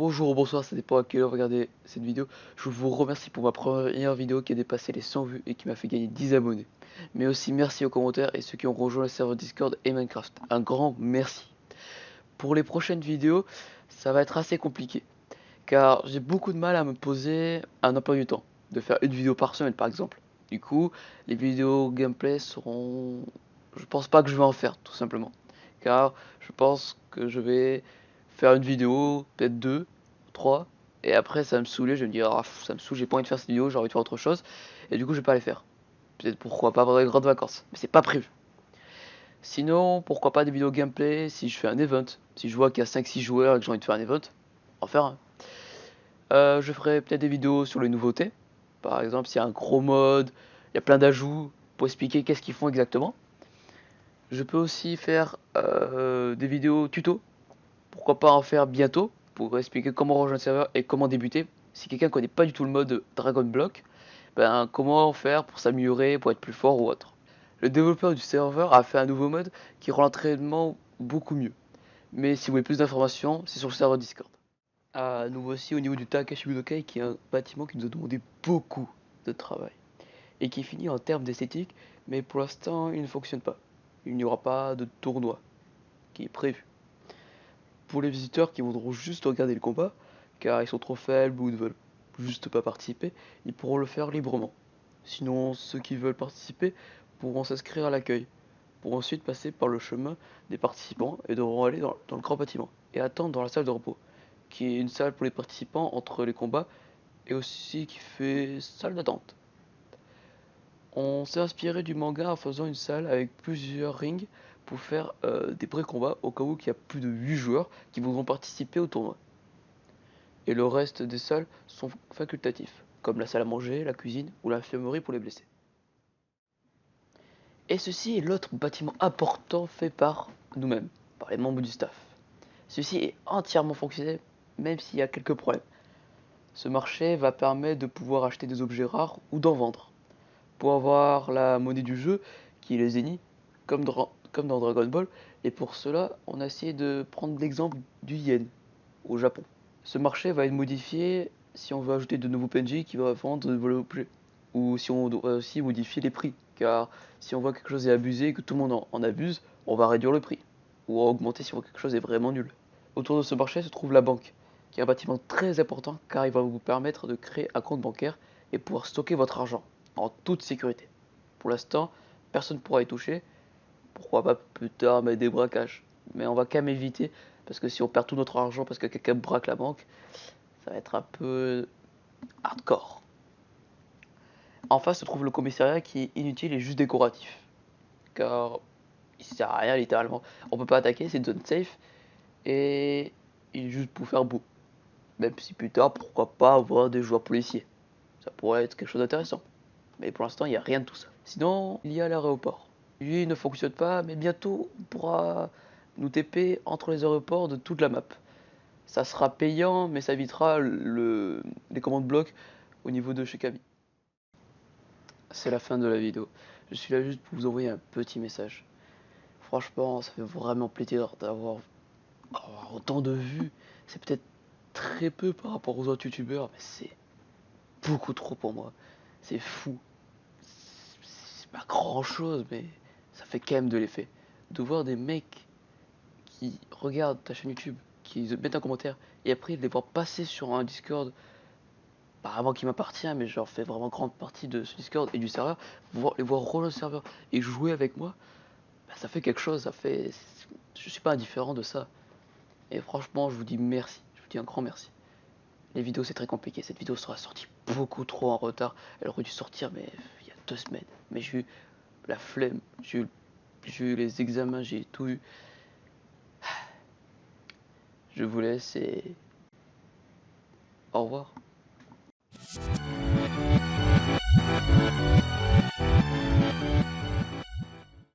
Bonjour ou bonsoir, ça dépend à quelle heure vous regardez cette vidéo. Je vous remercie pour ma première vidéo qui a dépassé les 100 vues et qui m'a fait gagner 10 abonnés. Mais aussi merci aux commentaires et ceux qui ont rejoint le serveur Discord et Minecraft. Un grand merci. Pour les prochaines vidéos, ça va être assez compliqué. Car j'ai beaucoup de mal à me poser un emploi du temps. De faire une vidéo par semaine par exemple. Du coup, les vidéos gameplay seront... Je pense pas que je vais en faire tout simplement. Car je pense que je vais faire une vidéo, peut-être deux, trois, et après ça va me saouler, je vais me dire ah, ça me saoule, j'ai pas envie de faire cette vidéo, j'ai envie de faire autre chose, et du coup je vais pas les faire. Peut-être pourquoi pas pendant les grandes vacances, mais c'est pas prévu. Sinon, pourquoi pas des vidéos gameplay si je fais un event, si je vois qu'il y a 5-6 joueurs et que j'ai envie de faire un event, en faire un. Je ferai peut-être des vidéos sur les nouveautés, par exemple s'il y a un gros mode, il y a plein d'ajouts pour expliquer qu'est-ce qu'ils font exactement. Je peux aussi faire des vidéos tuto. Pourquoi pas en faire bientôt pour expliquer comment rejoindre le serveur et comment débuter. Si quelqu'un connaît pas du tout le mode Dragon Block, ben comment faire pour s'améliorer, pour être plus fort ou autre. Le développeur du serveur a fait un nouveau mode qui rend l'entraînement beaucoup mieux. Mais si vous voulez plus d'informations, c'est sur le serveur Discord. Nous voici au niveau du Takashi Budokai qui est un bâtiment qui nous a demandé beaucoup de travail. Et qui finit en termes d'esthétique, mais pour l'instant il ne fonctionne pas. Il n'y aura pas de tournoi qui est prévu. Pour les visiteurs qui voudront juste regarder le combat, car ils sont trop faibles ou ne veulent juste pas participer, ils pourront le faire librement. Sinon, ceux qui veulent participer pourront s'inscrire à l'accueil, pour ensuite passer par le chemin des participants et devront aller dans le grand bâtiment, et attendre dans la salle de repos, qui est une salle pour les participants entre les combats, et aussi qui fait salle d'attente. On s'est inspiré du manga en faisant une salle avec plusieurs rings pour faire des vrais combats au cas où il y a plus de 8 joueurs qui voudront participer au tournoi. Et le reste des salles sont facultatifs, comme la salle à manger, la cuisine ou l'infirmerie pour les blessés. Et ceci est l'autre bâtiment important fait par nous-mêmes, par les membres du staff. Ceci est entièrement fonctionnel, même s'il y a quelques problèmes. Ce marché va permettre de pouvoir acheter des objets rares ou d'en vendre. Pour avoir la monnaie du jeu, qui est les Zenny, comme dans Dragon Ball, et pour cela, on a essayé de prendre l'exemple du yen au Japon. Ce marché va être modifié si on veut ajouter de nouveaux PNJ qui vont vendre de nouveaux objets, ou si on doit aussi modifier les prix, car si on voit quelque chose est abusé et que tout le monde en abuse, on va réduire le prix, ou augmenter si on voit quelque chose est vraiment nul. Autour de ce marché se trouve la banque, qui est un bâtiment très important car il va vous permettre de créer un compte bancaire et pouvoir stocker votre argent en toute sécurité. Pour l'instant, personne ne pourra y toucher. Pourquoi pas plus tard mettre des braquages. Mais on va quand même éviter, parce que si on perd tout notre argent parce que quelqu'un braque la banque, ça va être un peu hardcore. En face se trouve le commissariat qui est inutile et juste décoratif. Car il sert à rien littéralement. On peut pas attaquer, c'est une zone safe. Et il est juste pour faire beau. Même si plus tard, pourquoi pas avoir des joueurs policiers. Ça pourrait être quelque chose d'intéressant. Mais pour l'instant, il n'y a rien de tout ça. Sinon, il y a l'aéroport. Lui ne fonctionne pas, mais bientôt on pourra nous TP entre les aéroports de toute la map. Ça sera payant, mais ça évitera les commandes blocs au niveau de chez Kaby. C'est la fin de la vidéo. Je suis là juste pour vous envoyer un petit message. Franchement, ça fait vraiment plaisir d'avoir autant de vues. C'est peut-être très peu par rapport aux autres youtubeurs, mais c'est beaucoup trop pour moi. C'est fou. C'est pas grand chose, mais ça fait quand même de l'effet. De voir des mecs qui regardent ta chaîne YouTube, qui mettent un commentaire, et après de les voir passer sur un Discord, pas vraiment qui m'appartient, mais j'en fais vraiment grande partie de ce Discord et du serveur, les voir rejoindre le serveur et jouer avec moi, bah, ça fait quelque chose, ça fait. Je suis pas indifférent de ça. Et franchement, je vous dis merci, je vous dis un grand merci. Les vidéos, c'est très compliqué. Cette vidéo sera sortie beaucoup trop en retard. Elle aurait dû sortir, mais il y a 2 semaines. Mais j'ai eu la flemme, j'ai eu les examens, j'ai tout eu. Je vous laisse et au revoir.